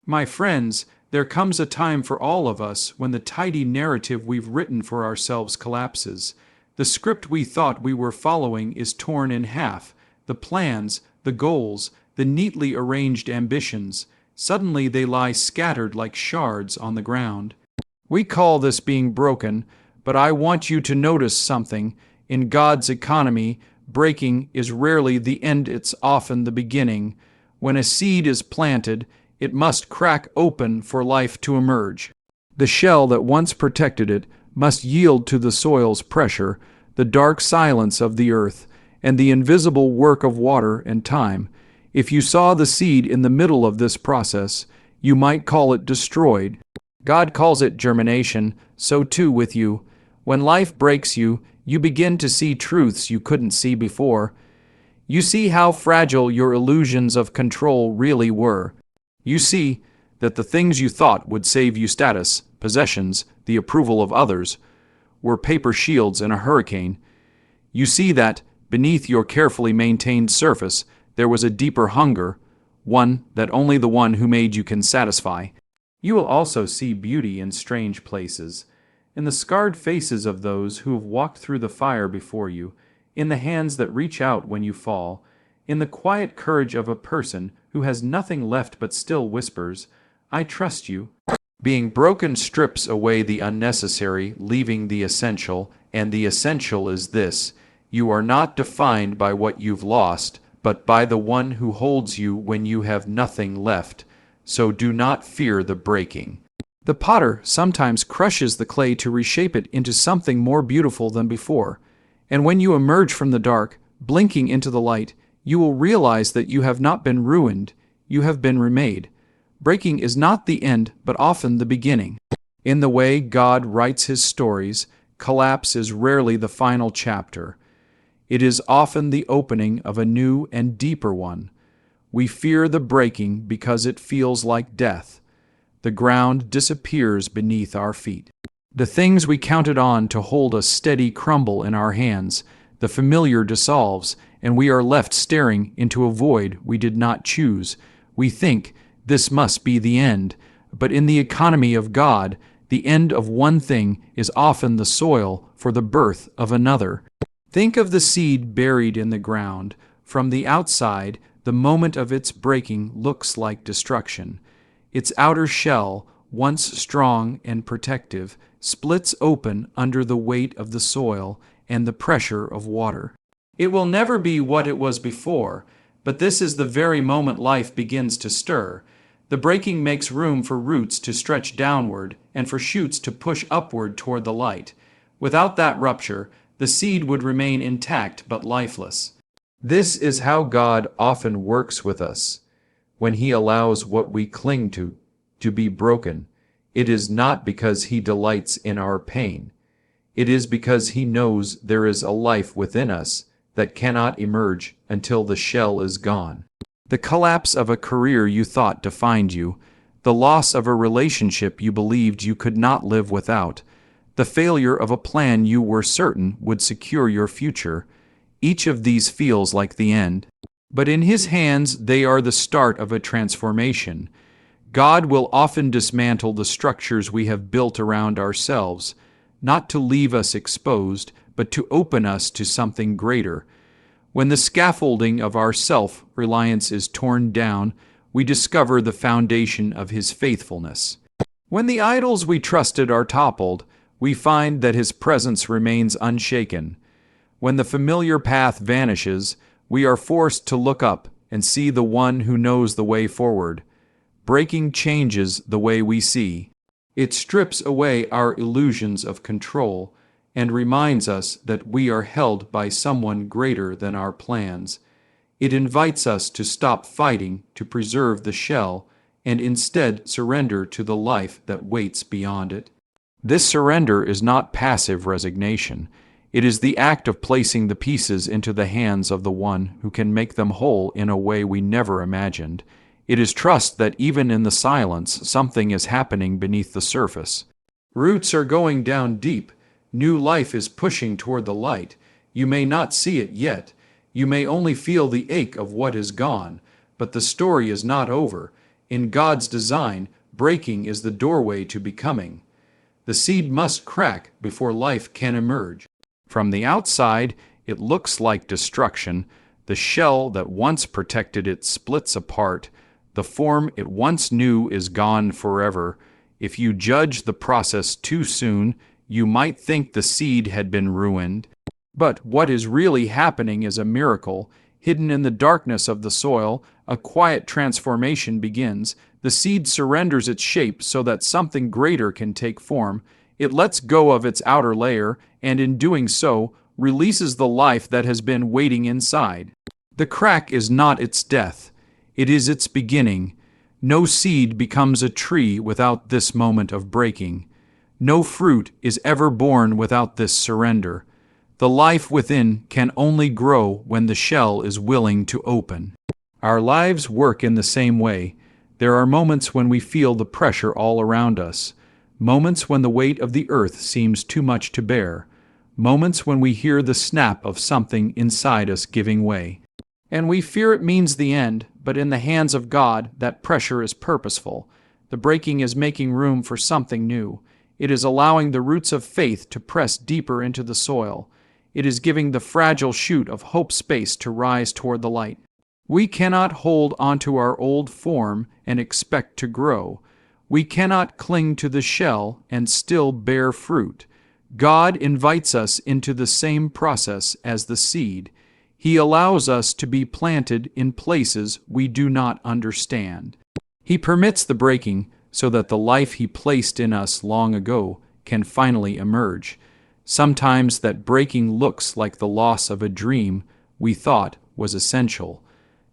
My friends, there comes a time for all of us when the tidy narrative we've written for ourselves collapses. The script we thought we were following is torn in half. The plans, the goals, the neatly arranged ambitions, suddenly they lie scattered like shards on the ground. We call this being broken, but I want you to notice something. In God's economy, breaking is rarely the end, it's often the beginning. When a seed is planted, it must crack open for life to emerge. The shell that once protected it must yield to the soil's pressure, the dark silence of the earth, and the invisible work of water and time. If you saw the seed in the middle of this process, you might call it destroyed. God calls it germination, so too with you. When life breaks you, you begin to see truths you couldn't see before. You see how fragile your illusions of control really were. You see that the things you thought would save you status, possessions, the approval of others, were paper shields in a hurricane. You see that, beneath your carefully maintained surface, there was a deeper hunger, one that only the one who made you can satisfy. You will also see beauty in strange places, in the scarred faces of those who have walked through the fire before you, in the hands that reach out when you fall, in the quiet courage of a person who has nothing left but still whispers, "I trust you." Being broken strips away the unnecessary, leaving the essential, and the essential is this: you are not defined by what you've lost, but by the one who holds you when you have nothing left. So do not fear the breaking. The potter sometimes crushes the clay to reshape it into something more beautiful than before. And when you emerge from the dark, blinking into the light, you will realize that you have not been ruined, you have been remade. Breaking is not the end, but often the beginning. In the way God writes his stories, collapse is rarely the final chapter. It is often the opening of a new and deeper one. We fear the breaking because it feels like death. The ground disappears beneath our feet. The things we counted on to hold us steady crumble in our hands. The familiar dissolves, and we are left staring into a void we did not choose. We think, this must be the end. But in the economy of God, the end of one thing is often the soil for the birth of another. Think of the seed buried in the ground. From the outside, the moment of its breaking looks like destruction. Its outer shell, once strong and protective, splits open under the weight of the soil and the pressure of water. It will never be what it was before, but this is the very moment life begins to stir. The breaking makes room for roots to stretch downward and for shoots to push upward toward the light. Without that rupture, the seed would remain intact but lifeless. This is how God often works with us. When he allows what we cling to be broken, it is not because he delights in our pain. It is because he knows there is a life within us that cannot emerge until the shell is gone. The collapse of a career you thought defined you, the loss of a relationship you believed you could not live without, the failure of a plan you were certain would secure your future, each of these feels like the end. But in his hands they are the start of a transformation. God will often dismantle the structures we have built around ourselves, not to leave us exposed, but to open us to something greater. When the scaffolding of our self-reliance is torn down, we discover the foundation of his faithfulness. When the idols we trusted are toppled, we find that his presence remains unshaken. When the familiar path vanishes, we are forced to look up and see the one who knows the way forward. Breaking changes the way we see. It strips away our illusions of control and reminds us that we are held by someone greater than our plans. It invites us to stop fighting to preserve the shell and instead surrender to the life that waits beyond it. This surrender is not passive resignation. It is the act of placing the pieces into the hands of the one who can make them whole in a way we never imagined. It is trust that even in the silence, something is happening beneath the surface. Roots are going down deep. New life is pushing toward the light. You may not see it yet. You may only feel the ache of what is gone. But the story is not over. In God's design, breaking is the doorway to becoming. The seed must crack before life can emerge. From the outside, it looks like destruction. The shell that once protected it splits apart. The form it once knew is gone forever. If you judge the process too soon, you might think the seed had been ruined. But what is really happening is a miracle. Hidden in the darkness of the soil, a quiet transformation begins. The seed surrenders its shape so that something greater can take form. It lets go of its outer layer, and in doing so, releases the life that has been waiting inside. The crack is not its death. It is its beginning. No seed becomes a tree without this moment of breaking. No fruit is ever born without this surrender. The life within can only grow when the shell is willing to open. Our lives work in the same way. There are moments when we feel the pressure all around us. Moments when the weight of the earth seems too much to bear. Moments when we hear the snap of something inside us giving way. And we fear it means the end, but in the hands of God, that pressure is purposeful. The breaking is making room for something new. It is allowing the roots of faith to press deeper into the soil. It is giving the fragile shoot of hope space to rise toward the light. We cannot hold onto our old form and expect to grow. We cannot cling to the shell and still bear fruit. God invites us into the same process as the seed. He allows us to be planted in places we do not understand. He permits the breaking so that the life He placed in us long ago can finally emerge. Sometimes that breaking looks like the loss of a dream we thought was essential.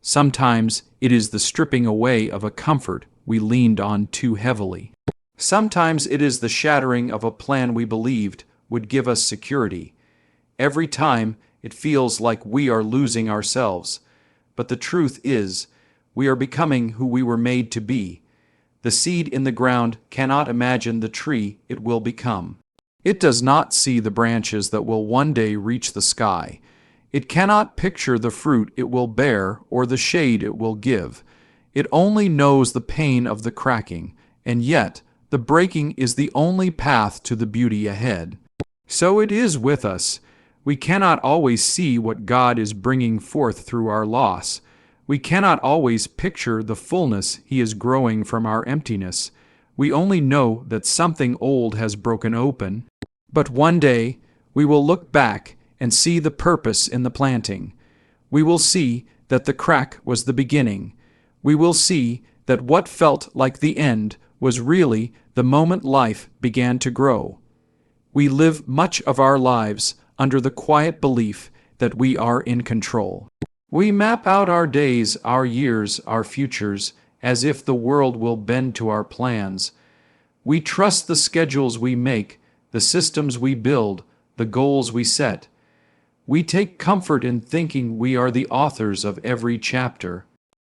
Sometimes it is the stripping away of a comfort we leaned on too heavily. Sometimes it is the shattering of a plan we believed would give us security. Every time it feels like we are losing ourselves. But the truth is, we are becoming who we were made to be. The seed in the ground cannot imagine the tree it will become. It does not see the branches that will one day reach the sky. It cannot picture the fruit it will bear or the shade it will give. It only knows the pain of the cracking, and yet the breaking is the only path to the beauty ahead. So it is with us. We cannot always see what God is bringing forth through our loss. We cannot always picture the fullness He is growing from our emptiness. We only know that something old has broken open. But one day, we will look back and see the purpose in the planting. We will see that the crack was the beginning. We will see that what felt like the end was really the moment life began to grow. We live much of our lives under the quiet belief that we are in control. We map out our days, our years, our futures, as if the world will bend to our plans. We trust the schedules we make, the systems we build, the goals we set. We take comfort in thinking we are the authors of every chapter.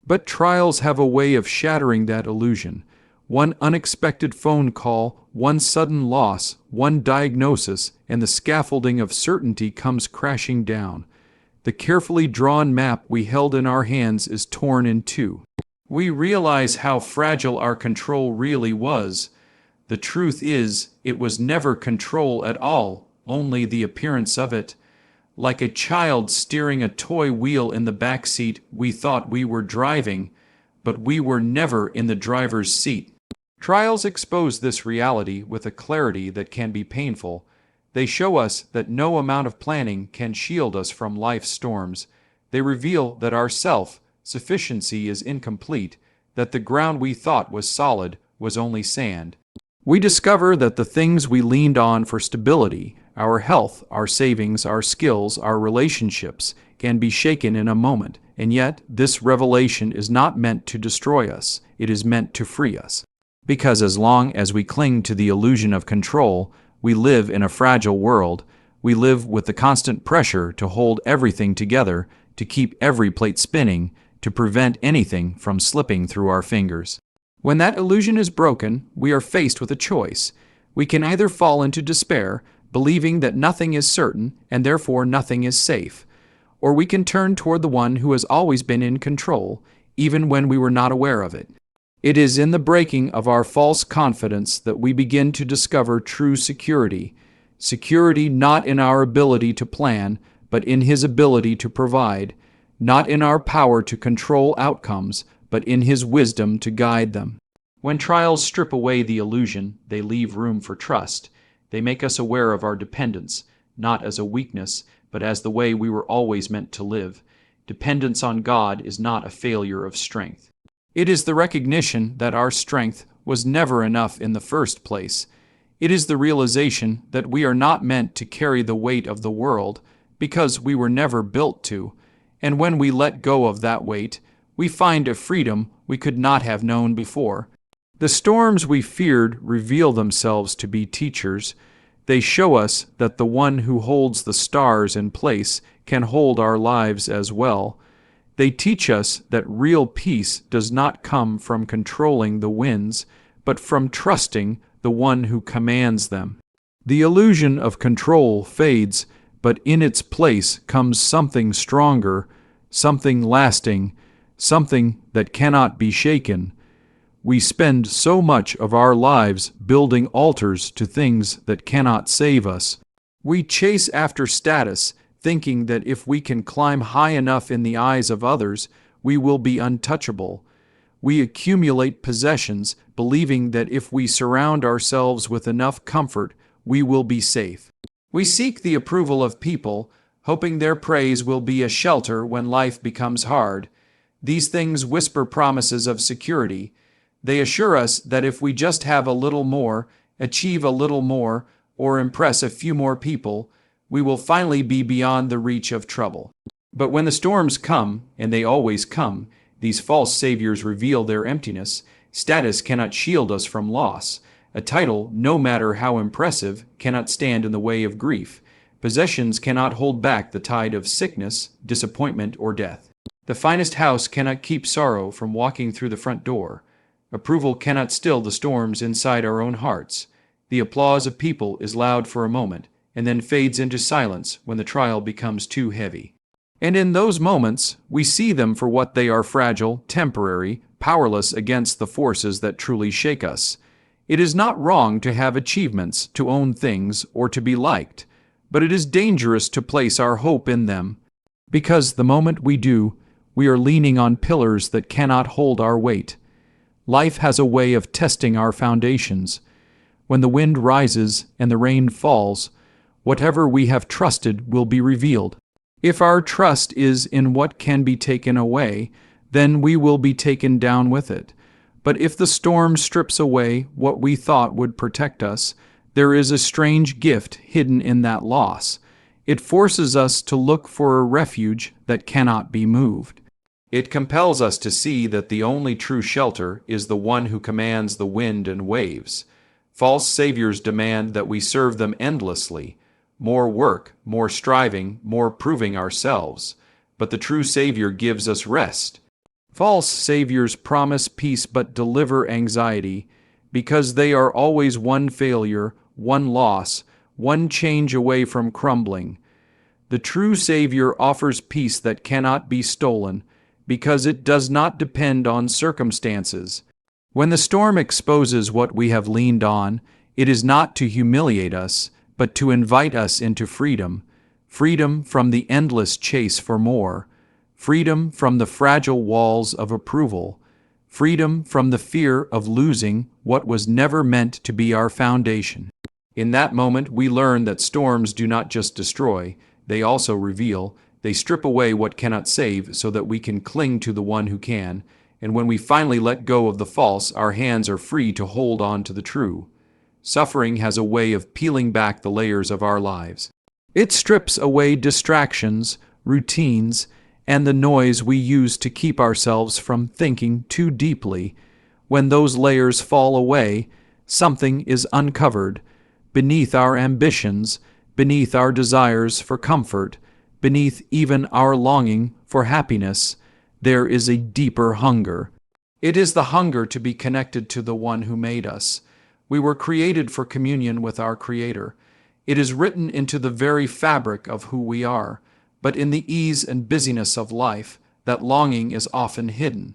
But trials have a way of shattering that illusion. One unexpected phone call, one sudden loss, one diagnosis, and the scaffolding of certainty comes crashing down. The carefully drawn map we held in our hands is torn in two. We realize how fragile our control really was. The truth is, it was never control at all, only the appearance of it. Like a child steering a toy wheel in the back seat, we thought we were driving, but we were never in the driver's seat. Trials expose this reality with a clarity that can be painful. They show us that no amount of planning can shield us from life's storms. They reveal that our self-sufficiency is incomplete, that the ground we thought was solid was only sand. We discover that the things we leaned on for stability, our health, our savings, our skills, our relationships, can be shaken in a moment, and yet this revelation is not meant to destroy us. It is meant to free us. Because as long as we cling to the illusion of control, we live in a fragile world. We live with the constant pressure to hold everything together, to keep every plate spinning, to prevent anything from slipping through our fingers. When that illusion is broken, we are faced with a choice. We can either fall into despair, believing that nothing is certain and therefore nothing is safe, or we can turn toward the one who has always been in control, even when we were not aware of it. It is in the breaking of our false confidence that we begin to discover true security. Security not in our ability to plan, but in His ability to provide, not in our power to control outcomes, but in His wisdom to guide them. When trials strip away the illusion, they leave room for trust. They make us aware of our dependence, not as a weakness, but as the way we were always meant to live. Dependence on God is not a failure of strength. It is the recognition that our strength was never enough in the first place. It is the realization that we are not meant to carry the weight of the world, because we were never built to. And when we let go of that weight, we find a freedom we could not have known before. The storms we feared reveal themselves to be teachers. They show us that the one who holds the stars in place can hold our lives as well. They teach us that real peace does not come from controlling the winds, but from trusting the one who commands them. The illusion of control fades, but in its place comes something stronger, something lasting, something that cannot be shaken. We spend so much of our lives building altars to things that cannot save us. We chase after status, thinking that if we can climb high enough in the eyes of others, we will be untouchable. We accumulate possessions, believing that if we surround ourselves with enough comfort, we will be safe. We seek the approval of people, hoping their praise will be a shelter when life becomes hard. These things whisper promises of security. They assure us that if we just have a little more, achieve a little more, or impress a few more people, we will finally be beyond the reach of trouble. But when the storms come, and they always come, these false saviors reveal their emptiness. Status cannot shield us from loss. A title, no matter how impressive, cannot stand in the way of grief. Possessions cannot hold back the tide of sickness, disappointment, or death. The finest house cannot keep sorrow from walking through the front door. Approval cannot still the storms inside our own hearts. The applause of people is loud for a moment, and then fades into silence when the trial becomes too heavy. And in those moments, we see them for what they are: fragile, temporary, powerless against the forces that truly shake us. It is not wrong to have achievements, to own things, or to be liked, but it is dangerous to place our hope in them, because the moment we do, we are leaning on pillars that cannot hold our weight. Life has a way of testing our foundations. When the wind rises and the rain falls, whatever we have trusted will be revealed. If our trust is in what can be taken away, then we will be taken down with it. But if the storm strips away what we thought would protect us, there is a strange gift hidden in that loss. It forces us to look for a refuge that cannot be moved. It compels us to see that the only true shelter is the one who commands the wind and waves. False saviors demand that we serve them endlessly. More work, more striving, more proving ourselves. But the true Savior gives us rest. False saviors promise peace but deliver anxiety, because they are always one failure, one loss, one change away from crumbling. The true Savior offers peace that cannot be stolen, because it does not depend on circumstances. When the storm exposes what we have leaned on, it is not to humiliate us, but to invite us into freedom. Freedom from the endless chase for more. Freedom from the fragile walls of approval. Freedom from the fear of losing what was never meant to be our foundation. In that moment, we learn that storms do not just destroy, they also reveal. They strip away what cannot save so that we can cling to the one who can. And when we finally let go of the false, our hands are free to hold on to the true. Suffering has a way of peeling back the layers of our lives. It strips away distractions, routines, and the noise we use to keep ourselves from thinking too deeply. When those layers fall away, something is uncovered. Beneath our ambitions, beneath our desires for comfort, beneath even our longing for happiness, there is a deeper hunger. It is the hunger to be connected to the one who made us. We were created for communion with our Creator. It is written into the very fabric of who we are, but in the ease and busyness of life, that longing is often hidden.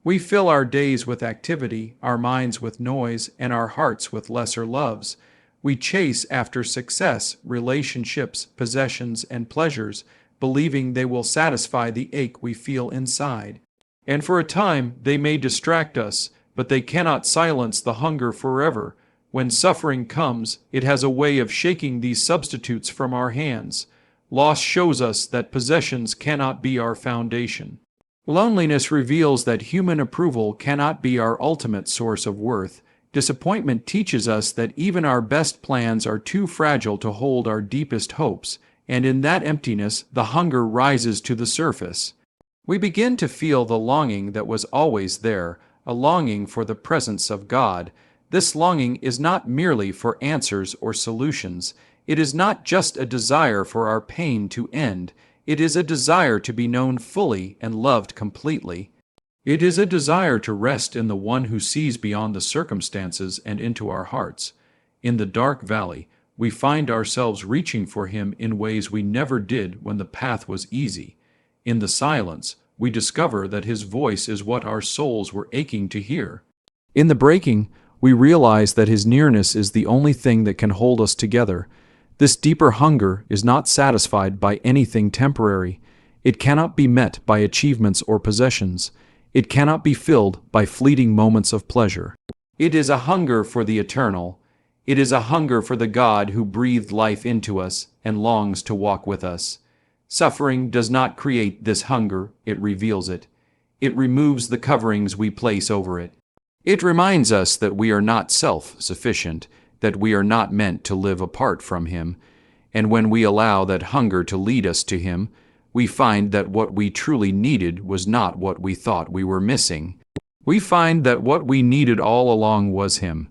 We fill our days with activity, our minds with noise, and our hearts with lesser loves. We chase after success, relationships, possessions, and pleasures, believing they will satisfy the ache we feel inside. And for a time, they may distract us, but they cannot silence the hunger forever. When suffering comes, it has a way of shaking these substitutes from our hands. Loss shows us that possessions cannot be our foundation. Loneliness reveals that human approval cannot be our ultimate source of worth. Disappointment teaches us that even our best plans are too fragile to hold our deepest hopes, and in that emptiness, the hunger rises to the surface. We begin to feel the longing that was always there, a longing for the presence of God. This longing is not merely for answers or solutions. It is not just a desire for our pain to end. It is a desire to be known fully and loved completely. It is a desire to rest in the one who sees beyond the circumstances and into our hearts. In the dark valley, we find ourselves reaching for him in ways we never did when the path was easy. In the silence, we discover that his voice is what our souls were aching to hear. In the breaking, we realize that his nearness is the only thing that can hold us together. This deeper hunger is not satisfied by anything temporary. It cannot be met by achievements or possessions. It cannot be filled by fleeting moments of pleasure. It is a hunger for the eternal. It is a hunger for the God who breathed life into us and longs to walk with us. Suffering does not create this hunger, it reveals it. It removes the coverings we place over it. It reminds us that we are not self-sufficient, that we are not meant to live apart from him, and when we allow that hunger to lead us to him, we find that what we truly needed was not what we thought we were missing. We find that what we needed all along was him.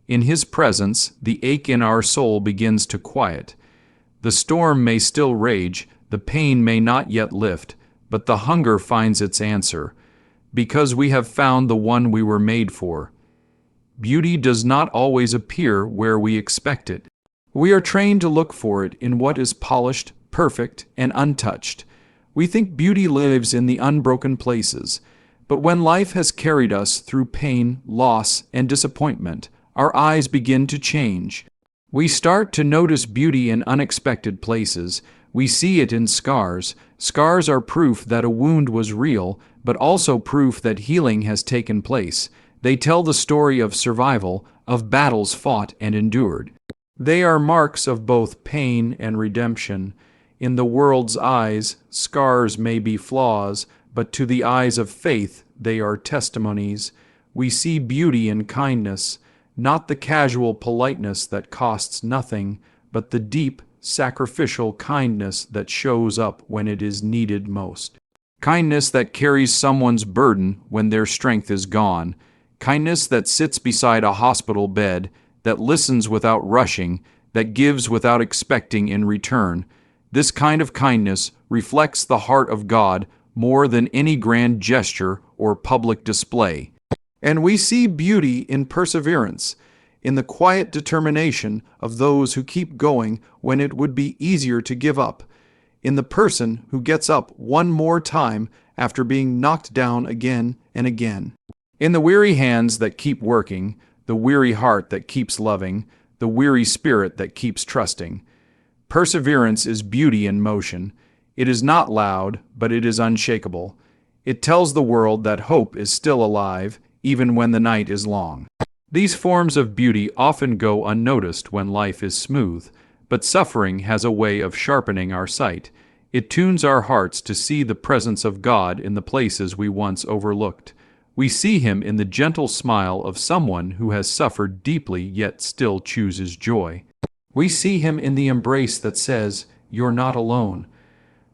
In his presence, the ache in our soul begins to quiet. The storm may still rage, the pain may not yet lift, but the hunger finds its answer, because we have found the one we were made for. Beauty does not always appear where we expect it. We are trained to look for it in what is polished, perfect, and untouched. We think beauty lives in the unbroken places, but when life has carried us through pain, loss, and disappointment, our eyes begin to change. We start to notice beauty in unexpected places. We see it in scars. Scars are proof that a wound was real, but also proof that healing has taken place. They tell the story of survival, of battles fought and endured. They are marks of both pain and redemption. In the world's eyes, scars may be flaws, but to the eyes of faith, they are testimonies. We see beauty in kindness, not the casual politeness that costs nothing, but the deep, sacrificial kindness that shows up when it is needed most. Kindness that carries someone's burden when their strength is gone. Kindness that sits beside a hospital bed, that listens without rushing, that gives without expecting in return. This kind of kindness reflects the heart of God more than any grand gesture or public display. And we see beauty in perseverance, in the quiet determination of those who keep going when it would be easier to give up, in the person who gets up one more time after being knocked down again and again, in the weary hands that keep working, the weary heart that keeps loving, the weary spirit that keeps trusting. Perseverance is beauty in motion. It is not loud, but it is unshakable. It tells the world that hope is still alive, even when the night is long. These forms of beauty often go unnoticed when life is smooth, but suffering has a way of sharpening our sight. It tunes our hearts to see the presence of God in the places we once overlooked. We see him in the gentle smile of someone who has suffered deeply yet still chooses joy. We see him in the embrace that says, "You're not alone."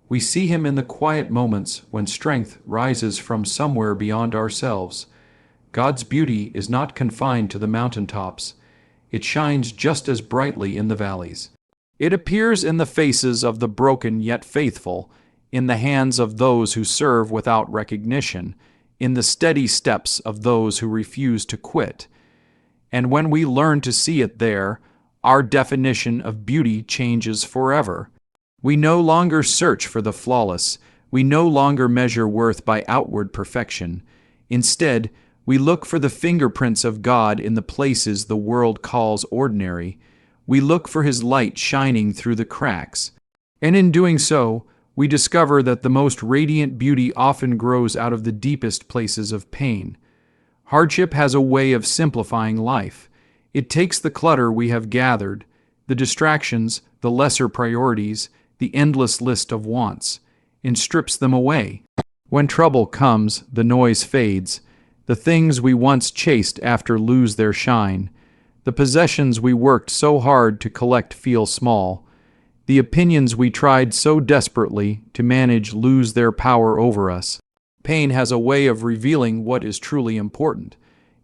We see him in the quiet moments when strength rises from somewhere beyond ourselves. God's beauty is not confined to the mountaintops. It shines just as brightly in the valleys. It appears in the faces of the broken yet faithful, in the hands of those who serve without recognition, in the steady steps of those who refuse to quit. And when we learn to see it there, our definition of beauty changes forever. We no longer search for the flawless. We no longer measure worth by outward perfection. Instead, we look for the fingerprints of God in the places the world calls ordinary. We look for His light shining through the cracks. And in doing so, we discover that the most radiant beauty often grows out of the deepest places of pain. Hardship has a way of simplifying life. It takes the clutter we have gathered, the distractions, the lesser priorities, the endless list of wants, and strips them away. When trouble comes, the noise fades. The things we once chased after lose their shine. The possessions we worked so hard to collect feel small. The opinions we tried so desperately to manage lose their power over us. Pain has a way of revealing what is truly important.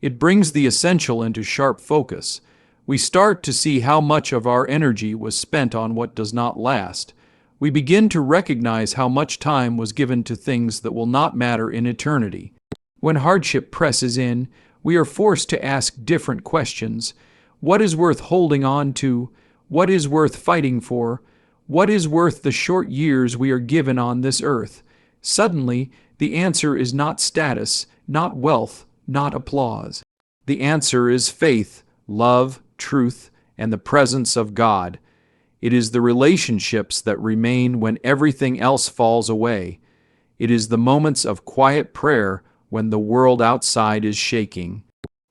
It brings the essential into sharp focus. We start to see how much of our energy was spent on what does not last. We begin to recognize how much time was given to things that will not matter in eternity. When hardship presses in, we are forced to ask different questions. What is worth holding on to? What is worth fighting for? What is worth the short years we are given on this earth? Suddenly, the answer is not status, not wealth, not applause. The answer is faith, love, truth, and the presence of God. It is the relationships that remain when everything else falls away. It is the moments of quiet prayer when the world outside is shaking.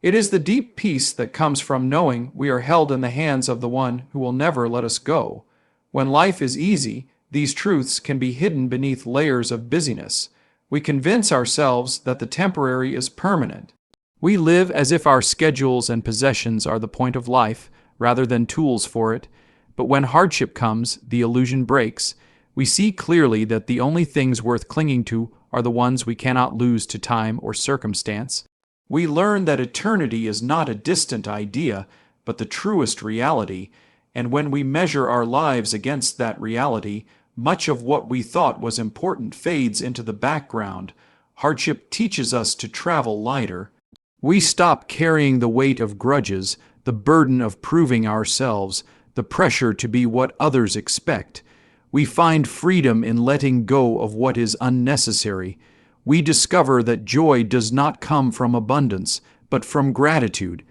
It is the deep peace that comes from knowing we are held in the hands of the one who will never let us go. When life is easy, these truths can be hidden beneath layers of busyness. We convince ourselves that the temporary is permanent. We live as if our schedules and possessions are the point of life, rather than tools for it. But when hardship comes, the illusion breaks. We see clearly that the only things worth clinging to are the ones we cannot lose to time or circumstance. We learn that eternity is not a distant idea, but the truest reality, and when we measure our lives against that reality, much of what we thought was important fades into the background. Hardship teaches us to travel lighter. We stop carrying the weight of grudges, the burden of proving ourselves, the pressure to be what others expect. We find freedom in letting go of what is unnecessary. We discover that joy does not come from abundance, but from gratitude.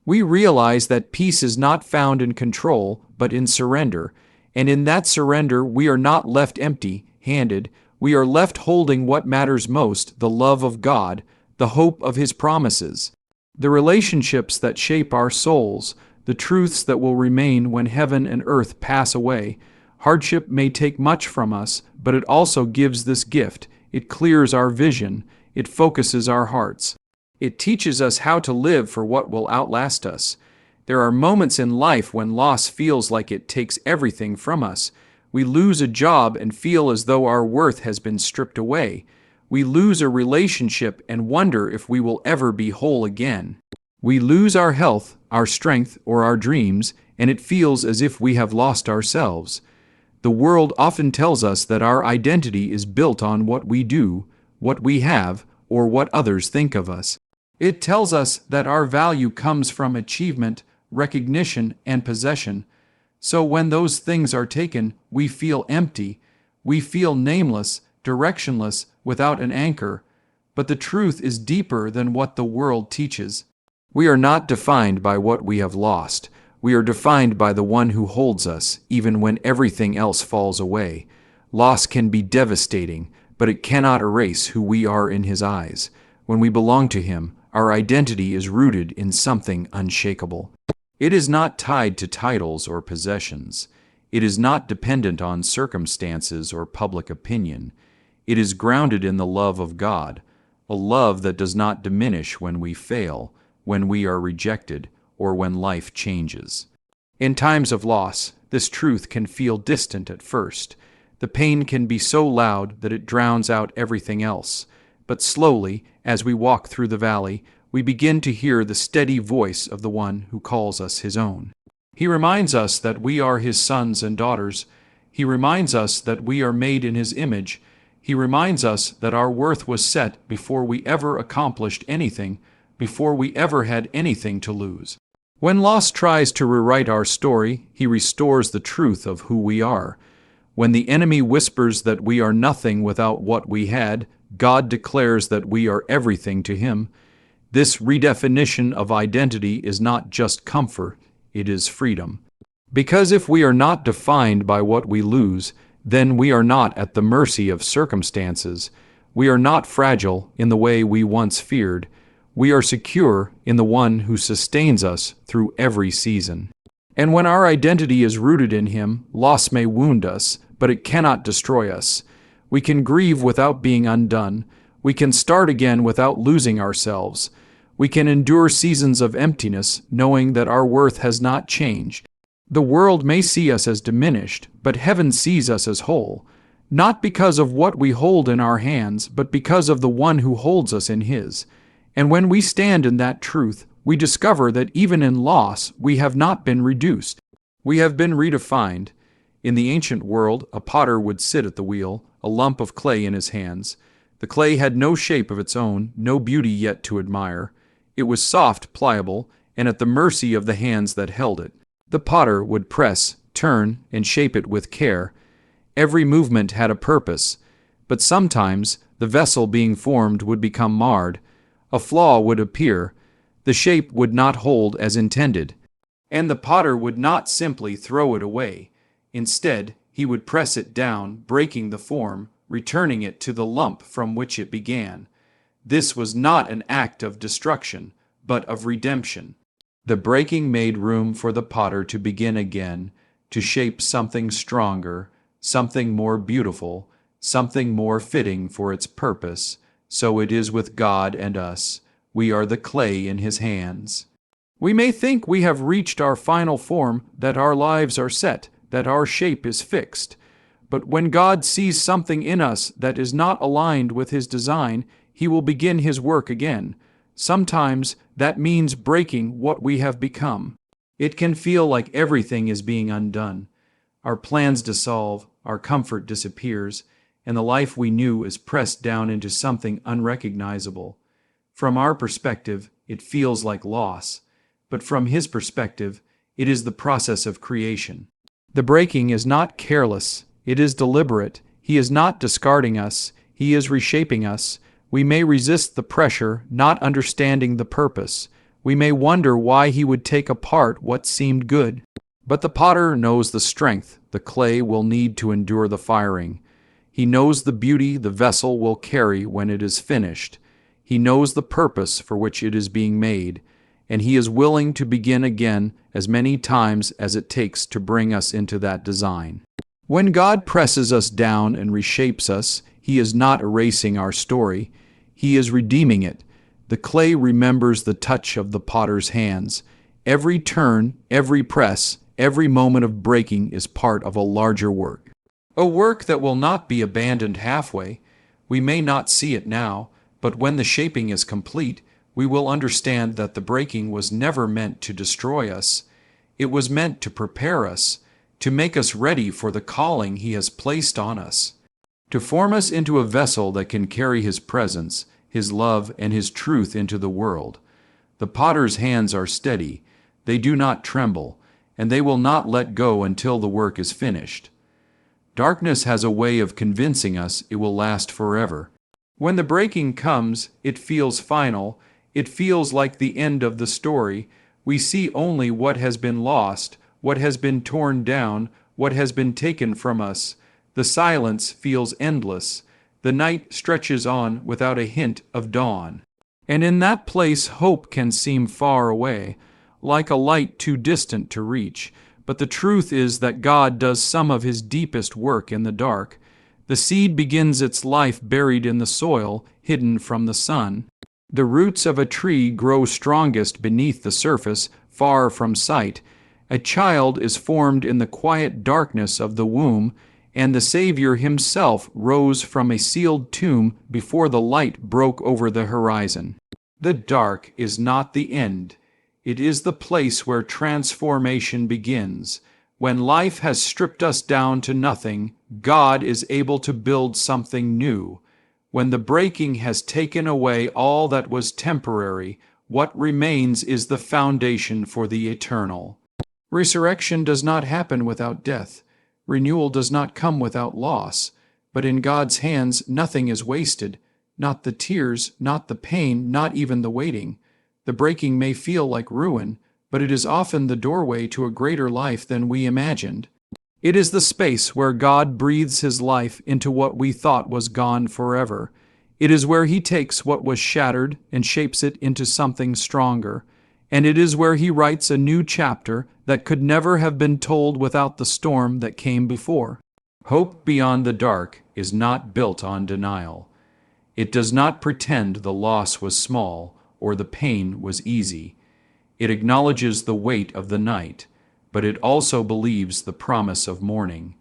We realize that peace is not found in control, but in surrender. And in that surrender, we are not left empty-handed. We are left holding what matters most, the love of God, the hope of His promises, the relationships that shape our souls, the truths that will remain when heaven and earth pass away. Hardship may take much from us, but it also gives this gift. It clears our vision. It focuses our hearts. It teaches us how to live for what will outlast us. There are moments in life when loss feels like it takes everything from us. We lose a job and feel as though our worth has been stripped away. We lose a relationship and wonder if we will ever be whole again. We lose our health, our strength, or our dreams, and it feels as if we have lost ourselves. The world often tells us that our identity is built on what we do, what we have, or what others think of us. It tells us that our value comes from achievement, recognition, and possession. So when those things are taken, we feel empty. We feel nameless, directionless, without an anchor. But the truth is deeper than what the world teaches. We are not defined by what we have lost. We are defined by the one who holds us, even when everything else falls away. Loss can be devastating, but it cannot erase who we are in His eyes. When we belong to Him, our identity is rooted in something unshakable. It is not tied to titles or possessions. It is not dependent on circumstances or public opinion. It is grounded in the love of God, a love that does not diminish when we fail, when we are rejected, or when life changes. In times of loss, this truth can feel distant at first. The pain can be so loud that it drowns out everything else. But slowly, as we walk through the valley, we begin to hear the steady voice of the one who calls us His own. He reminds us that we are His sons and daughters. He reminds us that we are made in His image. He reminds us that our worth was set before we ever accomplished anything, before we ever had anything to lose. When loss tries to rewrite our story, He restores the truth of who we are. When the enemy whispers that we are nothing without what we had, God declares that we are everything to Him. This redefinition of identity is not just comfort, it is freedom. Because if we are not defined by what we lose, then we are not at the mercy of circumstances. We are not fragile in the way we once feared. We are secure in the one who sustains us through every season. And when our identity is rooted in Him, loss may wound us, but it cannot destroy us. We can grieve without being undone. We can start again without losing ourselves. We can endure seasons of emptiness, knowing that our worth has not changed. The world may see us as diminished, but heaven sees us as whole, not because of what we hold in our hands, but because of the one who holds us in His. And when we stand in that truth, we discover that even in loss, we have not been reduced. We have been redefined. In the ancient world, a potter would sit at the wheel, a lump of clay in his hands. The clay had no shape of its own, no beauty yet to admire. It was soft, pliable, and at the mercy of the hands that held it. The potter would press, turn, and shape it with care. Every movement had a purpose, but sometimes the vessel being formed would become marred. A flaw would appear. The shape would not hold as intended, and the potter would not simply throw it away. Instead, he would press it down, breaking the form, returning it to the lump from which it began. This was not an act of destruction, but of redemption. The breaking made room for the potter to begin again, to shape something stronger, something more beautiful, something more fitting for its purpose. So it is with God and us. We are the clay in His hands. We may think we have reached our final form, that our lives are set, that our shape is fixed. But when God sees something in us that is not aligned with His design, He will begin His work again. Sometimes that means breaking what we have become. It can feel like everything is being undone. Our plans dissolve, our comfort disappears, and the life we knew is pressed down into something unrecognizable. From our perspective, it feels like loss, but from His perspective, it is the process of creation. The breaking is not careless, it is deliberate. He is not discarding us, He is reshaping us. We may resist the pressure, not understanding the purpose. We may wonder why He would take apart what seemed good. But the potter knows the strength the clay will need to endure the firing. He knows the beauty the vessel will carry when it is finished. He knows the purpose for which it is being made, and He is willing to begin again as many times as it takes to bring us into that design. When God presses us down and reshapes us, He is not erasing our story. He is redeeming it. The clay remembers the touch of the potter's hands. Every turn, every press, every moment of breaking is part of a larger work. A work that will not be abandoned halfway. We may not see it now, but when the shaping is complete, we will understand that the breaking was never meant to destroy us. It was meant to prepare us, to make us ready for the calling He has placed on us, to form us into a vessel that can carry His presence, His love, and His truth into the world. The potter's hands are steady, they do not tremble, and they will not let go until the work is finished. Darkness has a way of convincing us it will last forever. When the breaking comes, it feels final, it feels like the end of the story. We see only what has been lost, what has been torn down, what has been taken from us. The silence feels endless. The night stretches on without a hint of dawn. And in that place hope can seem far away, like a light too distant to reach. But the truth is that God does some of His deepest work in the dark. The seed begins its life buried in the soil, hidden from the sun. The roots of a tree grow strongest beneath the surface, far from sight. A child is formed in the quiet darkness of the womb, and the Savior Himself rose from a sealed tomb before the light broke over the horizon. The dark is not the end. It is the place where transformation begins. When life has stripped us down to nothing, God is able to build something new. When the breaking has taken away all that was temporary, what remains is the foundation for the eternal. Resurrection does not happen without death. Renewal does not come without loss. But in God's hands, nothing is wasted. not the tears, not the pain, not even the waiting. The breaking may feel like ruin, but it is often the doorway to a greater life than we imagined. It is the space where God breathes His life into what we thought was gone forever. It is where He takes what was shattered and shapes it into something stronger. And it is where He writes a new chapter that could never have been told without the storm that came before. Hope beyond the dark is not built on denial. It does not pretend the loss was small or the pain was easy. It acknowledges the weight of the night, but it also believes the promise of morning.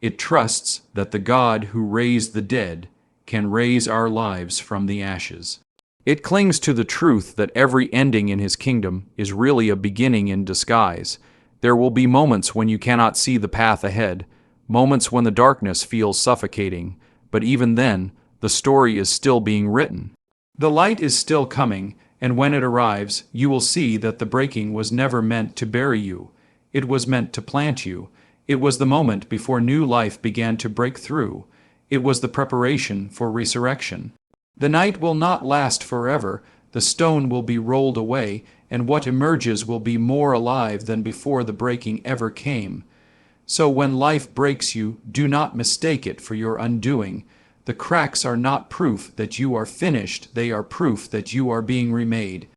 It trusts that the God who raised the dead can raise our lives from the ashes. It clings to the truth that every ending in His kingdom is really a beginning in disguise. There will be moments when you cannot see the path ahead, moments when the darkness feels suffocating, but even then, the story is still being written. The light is still coming, and when it arrives, you will see that the breaking was never meant to bury you. It was meant to plant you. It was the moment before new life began to break through. It was the preparation for resurrection. The night will not last forever. The stone will be rolled away, and what emerges will be more alive than before the breaking ever came. So when life breaks you, do not mistake it for your undoing. The cracks are not proof that you are finished, they are proof that you are being remade.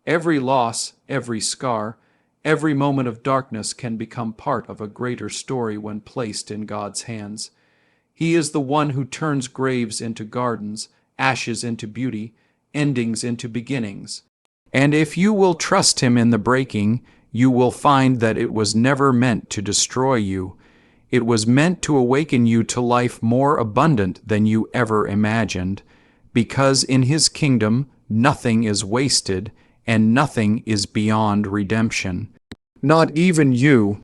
Every loss, every scar, every moment of darkness can become part of a greater story when placed in God's hands. He is the one who turns graves into gardens, ashes into beauty, endings into beginnings. And if you will trust Him in the breaking, you will find that it was never meant to destroy you. It was meant to awaken you to life more abundant than you ever imagined, because in His kingdom nothing is wasted and nothing is beyond redemption. Not even you,